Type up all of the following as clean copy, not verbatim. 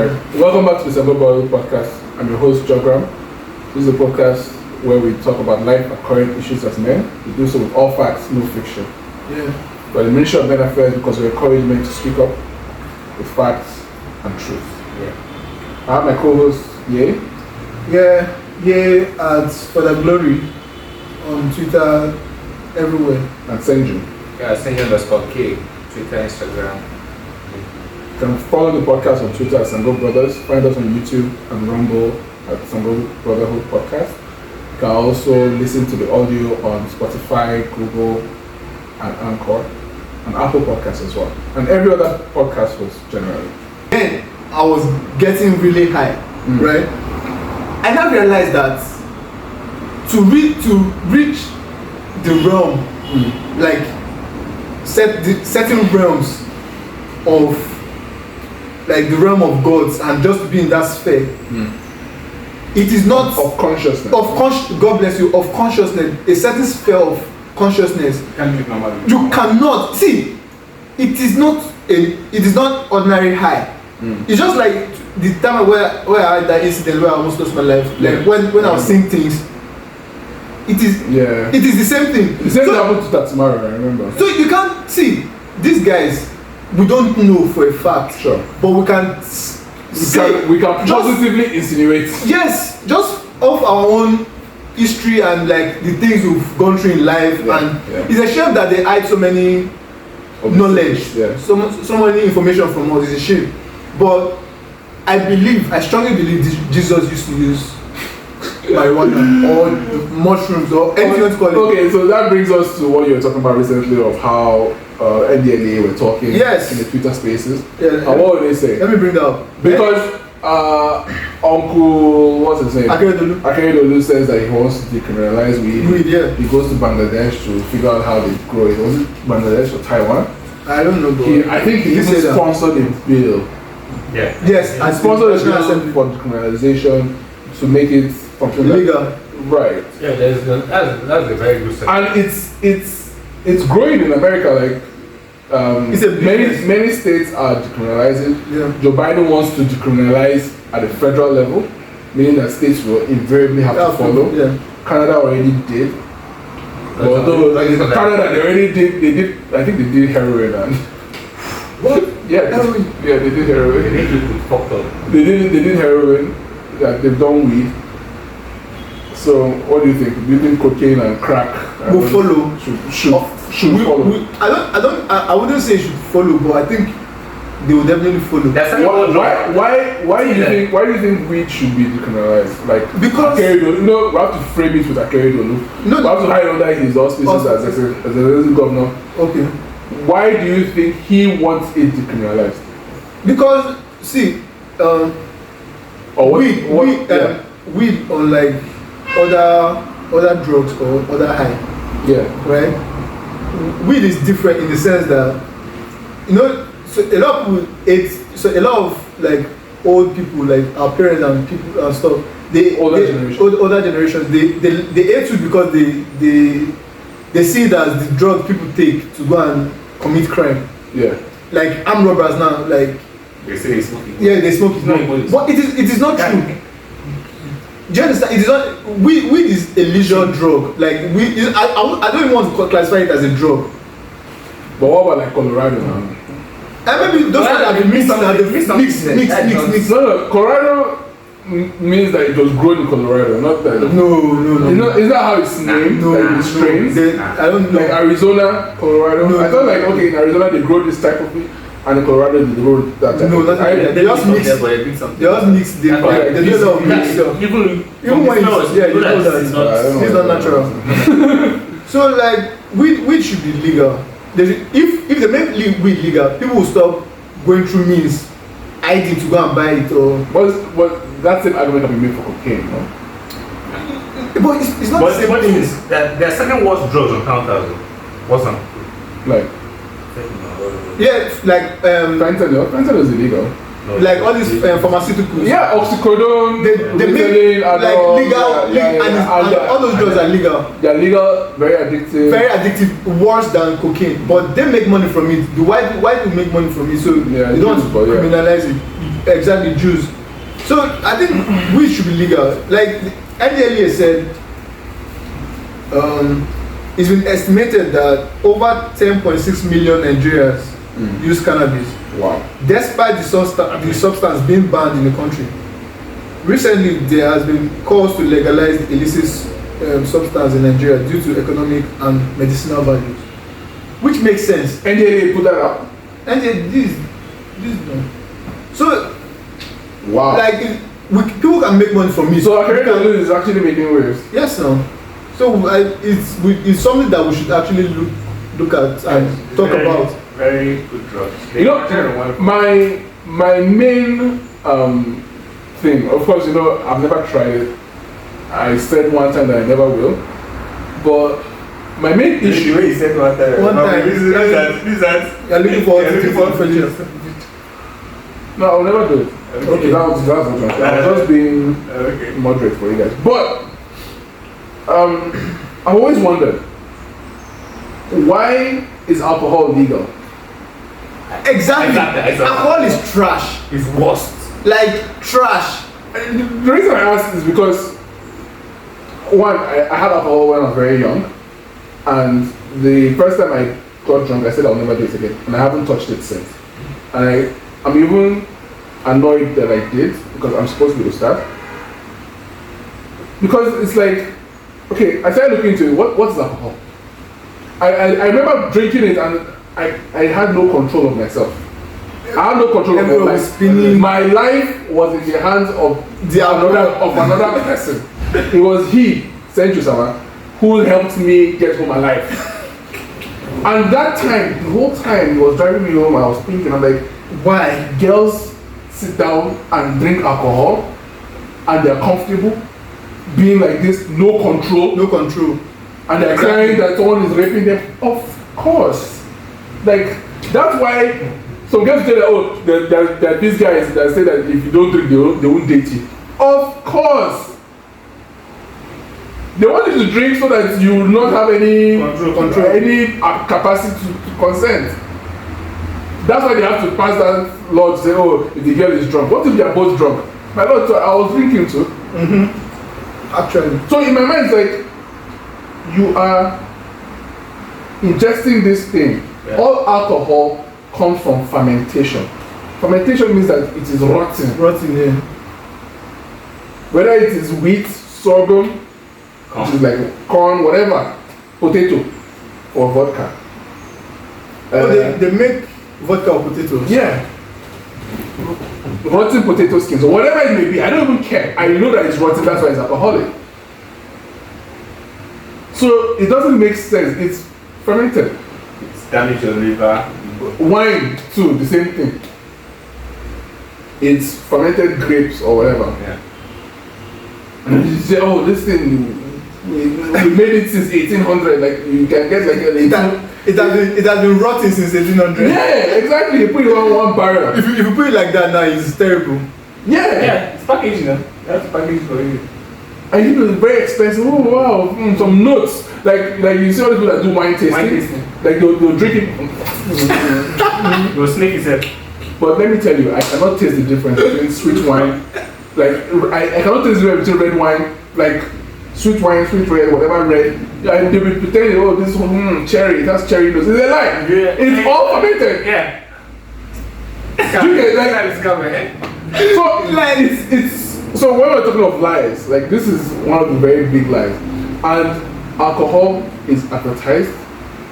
Welcome back to the SBP podcast. I'm your host, Jogram. This is a podcast where we talk about life and current issues as men. We do so with all facts, no fiction. Yeah. But the Ministry of Men Affairs, because we encourage men to speak up with facts and truth. Yeah. I have my co-host, Ye. Yeah, at For the Glory on Twitter, everywhere. And Senju. Yeah, Senju_K, Twitter, Instagram. You can follow the podcast on Twitter at Sango Brothers. Find us on YouTube and Rumble at Sango Brotherhood Podcast. You can also listen to the audio on Spotify, Google, and Anchor, and Apple Podcasts as well. And every other podcast host generally. Then I was getting really high, right? I now realized that to reach the realm, like certain realms of like the realm of gods and just be in that sphere, it is not of consciousness. God bless you, of consciousness, a certain sphere of consciousness. You cannot see. It is not ordinary high. It's just like the time where I had that incident where I almost lost my life. Like when I was seeing things, it is the same thing. The same thing happened to Tatsumara, I remember. So you can't see these guys. We don't know for a fact, sure, but we can say we can positively insinuate. Yes, just of our own history and like the things we've gone through in life, it's a shame that they hide so many knowledge, so many information from us. It's a shame, but I strongly believe Jesus used to use marijuana or mushrooms or anything you want to call it. Okay, so that brings us to what you were talking about recently of how NDLA were talking in the Twitter spaces. And what would they say? Let me bring that up. Because Uncle, what's his name? Akeredolu says that he wants to decriminalize weed. He goes to Bangladesh to figure out how they grow it. Was it Bangladesh or Taiwan? I don't know. I think he even sponsored a bill. Yeah. Yes, I sponsored a bill for decriminalization to make it legal. Right. Yeah, that's a very good step. And it's growing in America. Like many states are decriminalizing. Yeah. Joe Biden wants to decriminalize at the federal level, meaning that states will invariably have to follow. Yeah. Canada already did. Although Canada they already did. They did. I think they did heroin and. What? Yeah, they did heroin. They did heroin. Yeah, they've done weed. So, what do you think? Do you think cocaine and crack will follow? Should follow? I wouldn't say should follow, but I think they will definitely follow. Why do you think weed should be decriminalized? Like because we have to frame it with Akeredolu. No, we have to hide under his auspices as a governor. Okay. Why do you think he wants it decriminalized? Because see, weed unlike other drugs or other high. Yeah. Right? Weed is different in the sense that so a lot of people a lot of like old people, like our parents and people and stuff, older generations, they hate weed because they see it as the drug people take to go and commit crime. Yeah. Like armed robbers now, like they say they smoke it. Yeah, they smoke it. But it is not true. Do you understand? It is not. Weed is a leisure drug. Like I don't even want to classify it as a drug. But what about like Colorado now? And maybe those that have been mixed. No, Colorado means that it was grown in Colorado, not that. No. Is that how it's named? No, like the strains. I don't know. Like Arizona, Colorado. No, I thought like in Arizona they grow this type of thing. And in Colorado, they grow that type of thing. They just mix. They just mix. They do a mix. Even when it's not natural. So like weed should be legal. If they make weed legal, people will stop going through means hiding to go and buy it or. But that's an argument that we made for cocaine, no? But it's not the same thing. There are certain worse drugs on counters. What's them? Like. Yeah, like fentanyl is illegal. Like all these pharmaceuticals. Yeah, oxycodone. They make like legal, and all those drugs are legal. They are legal, very addictive, worse than cocaine. But they make money from it. Why do we make money from it? So they don't want to criminalize it. exactly juice. So I think weed should be legal. Like NDLEA said, it's been estimated that over 10.6 million Nigerians use cannabis. Wow. Despite the substance being banned in the country. Recently, there has been calls to legalize the illicit substance in Nigeria due to economic and medicinal values, which makes sense. NDLEA put that up. And this no. So, wow. Like, people can make money from it. So Akérèdọ́lù is actually making waves. Yes, no. So it's something that we should actually look at and talk about. Very good drugs. You know, my main thing, of course, you know, I've never tried it. I said one time that I never will, but my main issue. The way you said one time. This is You're looking forward to it. No, I'll never do it. Okay, that was not true. I was just being moderate for you guys. But I've always wondered, why is alcohol legal? Exactly. Alcohol is trash. It's worst. Like trash. The reason I ask is because one, I had alcohol when I was very young, and the first time I got drunk, I said I'll never do it again, and I haven't touched it since. And I'm even annoyed that I did, because I'm supposed to be a start. Because it's like, okay, I started looking into it. What's alcohol? I remember drinking it, and I had no control of myself. I had no control of my life. My life was in the hands of another person. It was he, Senju Sama, who helped me get home alive. And that time, the whole time he was driving me home, I was thinking, I'm like, why girls sit down and drink alcohol and they're comfortable being like this, no control, and they're crying that someone is raping them? Of course. Like, that's why some girls say that, oh, that these guys that say that if you don't drink, they won't date you. Of course. They want you to drink so that you will not have any control, any capacity to consent. That's why they have to pass that law to say, oh, if the girl is drunk. What if they are both drunk? My lord, so I was drinking too. Actually. So in my mind, it's like, you are ingesting this thing. Yeah. All alcohol comes from fermentation. Fermentation means that it is rotten. Rotten, yeah. Whether it is wheat, sorghum, which is like corn, whatever, potato, or vodka. They make vodka or potatoes. Yeah. Rotten potato skins, or whatever it may be. I don't even care. I know that it's rotten, that's why it's alcoholic. So it doesn't make sense. It's fermented. It's damage your liver. Wine too, the same thing. It's fermented grapes or whatever. Yeah. And you say, oh, this thing, we made it since 1800. Like, you can get like it has been rotten since 1800. Yeah, exactly. You put it on one barrel. If you put it like that now, it's terrible. Yeah, it's packaging. That's packaging for you. And it was very expensive. Oh wow, some notes. Like you see all the people that do wine tasting. Like they'll drink it. They'll snake itself. But let me tell you, I cannot taste the difference between sweet wine. Like I cannot taste the difference between red wine, like sweet wine, sweet red, whatever red. And they will pretend, oh, this one cherry, it has cherry nose. It's a lie. Yeah. It's all fermented. Yeah. So like it's so when we're talking of lies, like this is one of the very big lies. And alcohol is advertised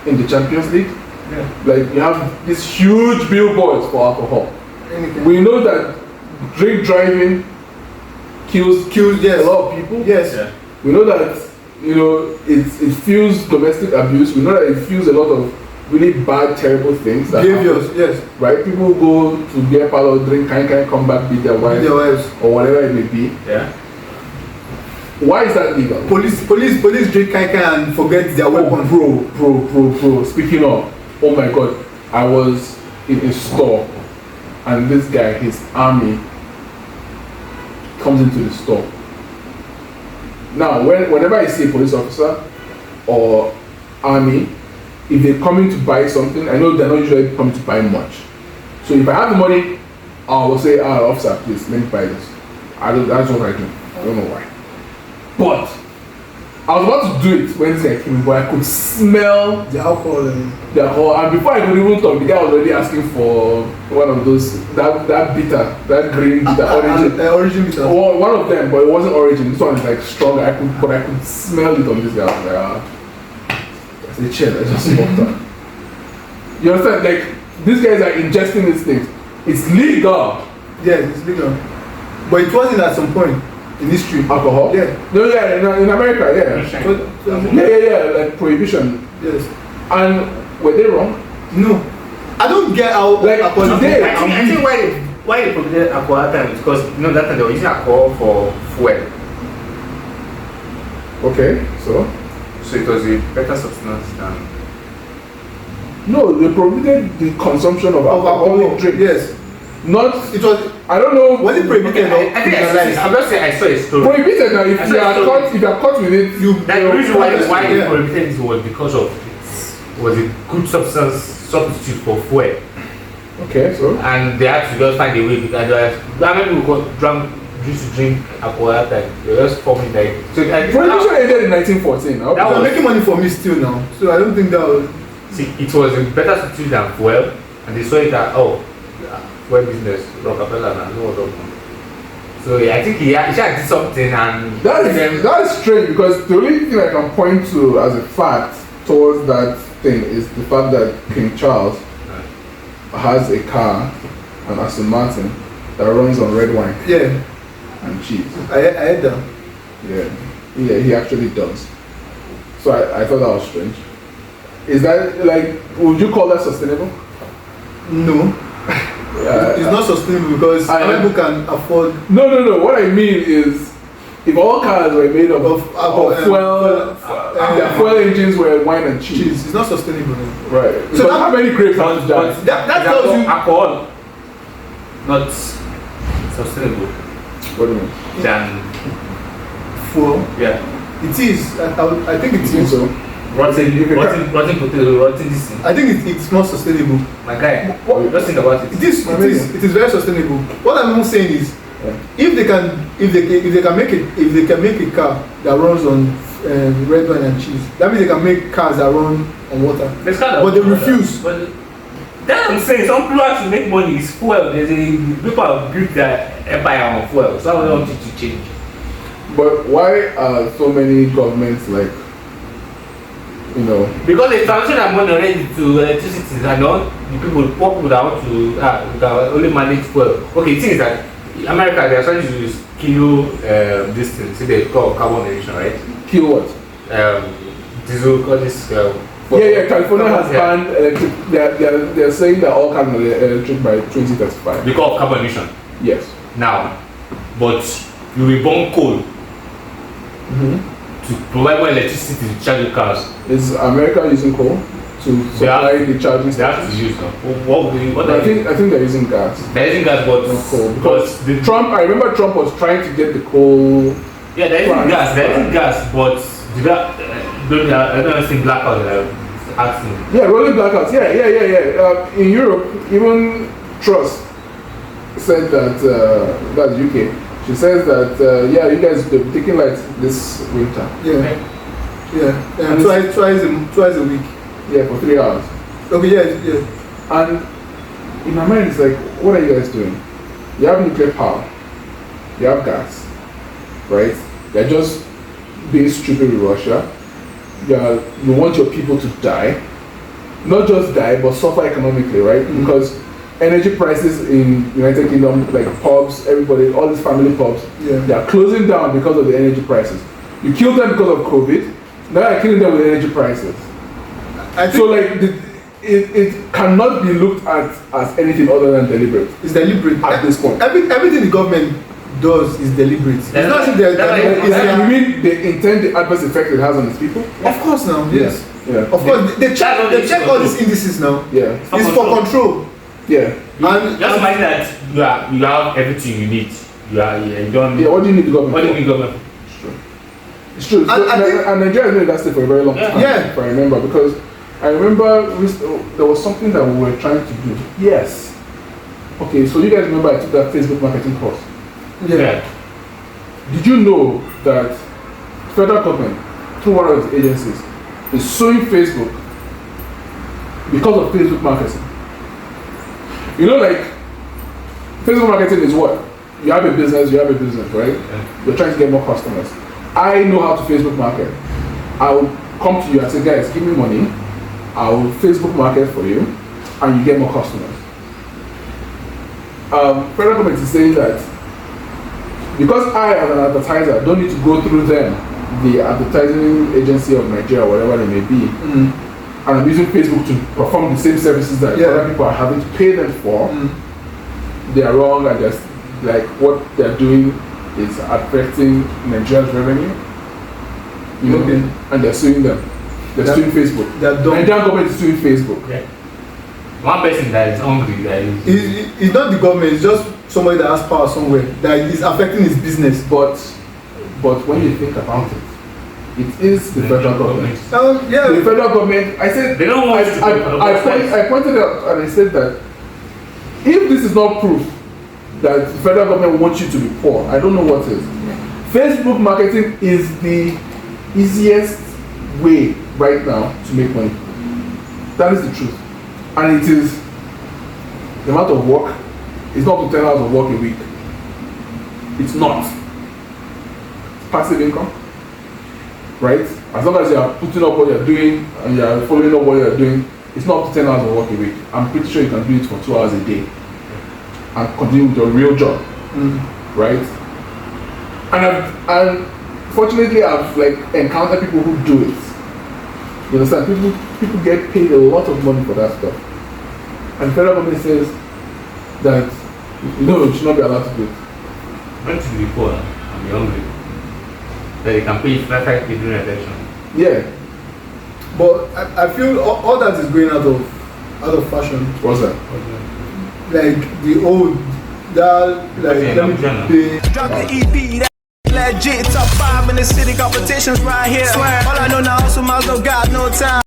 in the Champions League. Yeah. Like you have these huge billboards for alcohol. Anything. We know that drink driving kills yes. a lot of people. Yes. Yeah. We know that it fuels domestic abuse. We know that it fuels a lot of really bad, terrible things. Behaviors, yes. Right? People go to beer parlor, drink, come back, beat their wives, or whatever it may be. Yeah. Why is that legal? Police drink and forget their weapon. Bro. Speaking of, oh my God, I was in a store, and this guy, his army, comes into the store. Now, whenever I see a police officer or army, if they're coming to buy something, I know they're not usually coming to buy much. So if I have the money, I will say, officer, please, let me buy this. That's what I do. I don't know why. But I was about to do it when this guy came in, but I could smell The alcohol. and before I could even talk, the guy was already asking for one of those, that bitter, that green bitter, origin. Origin bitter. One of them, but it wasn't origin. This one is like stronger. I could smell it on this guy. I was like, I said, chill, I just walked out. You understand? Like, these guys are ingesting these things. It's legal. Yeah, it's legal. But it wasn't at some point in history. Alcohol? Yeah. No, yeah, in America, yeah. Yeah, like prohibition. Yes. And were they wrong? No. I don't get how like alcohol today. I think why they prohibited alcohol at times because that time they were using alcohol for fuel. Okay, so it was a better substance than. No, they prohibited the consumption of alcoholic drinks. Yes. Not. It was. I don't know. Was it prohibited? I think I'm not saying I saw a story. Prohibited now. If you are caught with it, The reason why they prohibited it was because of it was a good substitute for fuel. Okay, so. And they had to just find a way because many people used to drink alcohol at that. They were just forming like. So Prohibition ended in 1914. That was making money for me still now. So I don't think that was. See, it was a better substitute than fuel, and they saw it that fuel business, Rockefeller, and no other one. So yeah, I think he did something, and that is strange because the only thing I can point to as a fact towards that thing is the fact that King Charles has a car, an Aston Martin, that runs on red wine. Yeah. And cheese. I heard that. Yeah, he actually does. So I thought that was strange. Is that like, would you call that sustainable? No. It's not sustainable because people can afford. No. What I mean is, if all cars were made of fuel engines were wine and cheese, it's not sustainable. Right. So how many grapes have to die? That tells you alcohol not sustainable. What do you mean? Than fuel. Yeah. It is. I think it is. So. Rotten potato, rotten this thing. I think it's not sustainable. My guy, just think about it. It is very sustainable. What I'm saying is, if they can make a car that runs on red wine and cheese, that means they can make cars that run on water. But they refuse. But that's what I'm saying. Some people have to make money. It's fuel. People have built their empire on fuel. So I want it to change. But why are so many governments like? Because they transition their money already to electricity and all the poor people that want to can only manage fuel. Okay, the thing is that in America they are trying to use this thing, see they call carbon emission, right? Kill what? Diesel, all this. California has banned electric. They are saying that all cars are electric by 2035. Because of carbon emission. Yes. Now, but you will burn coal. To provide more electricity to charge your cars. Is America using coal to supply the charging stations? They have to use them. I think they're using gas. They're using gas, but not coal. Because Trump, I remember Trump was trying to get the coal. Yeah, they're using gas. They're using gas, but I don't think blackout acting. Yeah, rolling blackouts. Yeah. In Europe, even Truss said that that's UK. She says that you guys will be taking lights this winter. Yeah. Twice a week. Yeah, for 3 hours. Okay, yeah. And in my mind, it's like, what are you guys doing? You have nuclear power. You have gas, right? They're just being stupid with Russia. You want your people to die, not just die, but suffer economically, right? Because energy prices in United Kingdom, like pubs, everybody, all these family pubs, they are closing down because of the energy prices. You kill them because of COVID, now you're killing them with energy prices. So like, it cannot be looked at as anything other than deliberate. It's deliberate. At this point. Everything the government does is deliberate. It's not as if you mean they intend the adverse effect it has on its people? Of course now, yes. Yeah. Of course, they check all these indices now. Yeah. It's for control. Yeah. And just imagine that you have everything you need. You don't. Yeah. What do you need the government? What do you need government? It's true. And Nigeria has been in that state for a very long time. Yeah. If I remember, because I remember there was something that we were trying to do. Yes. Okay, so you guys remember I took that Facebook marketing course? Yeah. Did you know that federal government, through one of its agencies, is suing Facebook because of Facebook marketing? You know, like, Facebook marketing is what? You have a business, right? Yeah. You're trying to get more customers. I know how to Facebook market. I will come to you and say, guys, give me money. I will Facebook market for you, and you get more customers. Federal government is saying that because I, as an advertiser, don't need to go through them, the advertising agency of Nigeria, whatever it may be, and I'm using Facebook to perform the same services that other people are having to pay them for, they are wrong, and just like what they're doing is affecting Nigeria's revenue. You know, and they're suing them. They're suing Facebook. Nigerian government is suing Facebook. Yeah. One person that is hungry, that is. It's not the government, it's just somebody that has power somewhere that is affecting his business. But when you think about it, it is the federal government. Yeah. The federal government, I said, they don't want I pointed out and I said that if this is not proof that the federal government wants you to be poor, I don't know what is. Facebook marketing is the easiest way right now to make money. That is the truth. And it is the amount of work. It's not up to 10 hours of work a week. It's not. It's passive income. Right? As long as you are putting up what you're doing and you are following up what you're doing, it's not up to 10 hours of work a week. I'm pretty sure you can do it for 2 hours a day and continue with your real job. Right? And fortunately I've like encountered people who do it. You understand? People get paid a lot of money for that stuff. And the federal government says that you should not be allowed to do it. When to be poor and be hungry, that they can pay flat during election. Yeah. But I feel all that is going out of fashion. What's that? Like the old let me pay. Drop the EP. Legit, top 5 in the city, competitions right here. Swear. All I know now, also miles no got no time.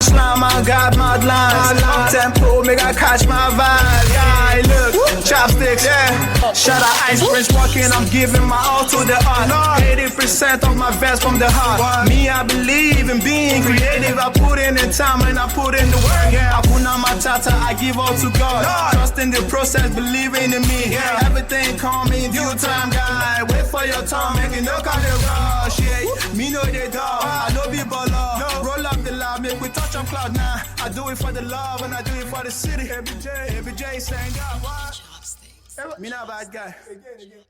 Slime, I got mad lines. Up tempo, make I catch my vibe. Yeah, look, chopsticks, yeah. Shout out Ice Prince walking, I'm giving my all to the art. 80% of my best from the heart. Me, I believe in being creative. I put in the time and I put in the work. I put on my tata, I give all to God. Trust in the process, believing in me. Everything calm in due time, guy. Wait for your time, make it no kind of rush. Me know they dog, I know be baller. Roll up the love, make we touch on cloud now. I do it for the love and I do it for the city. Every J saying God, what? Me not a bad guy. Again.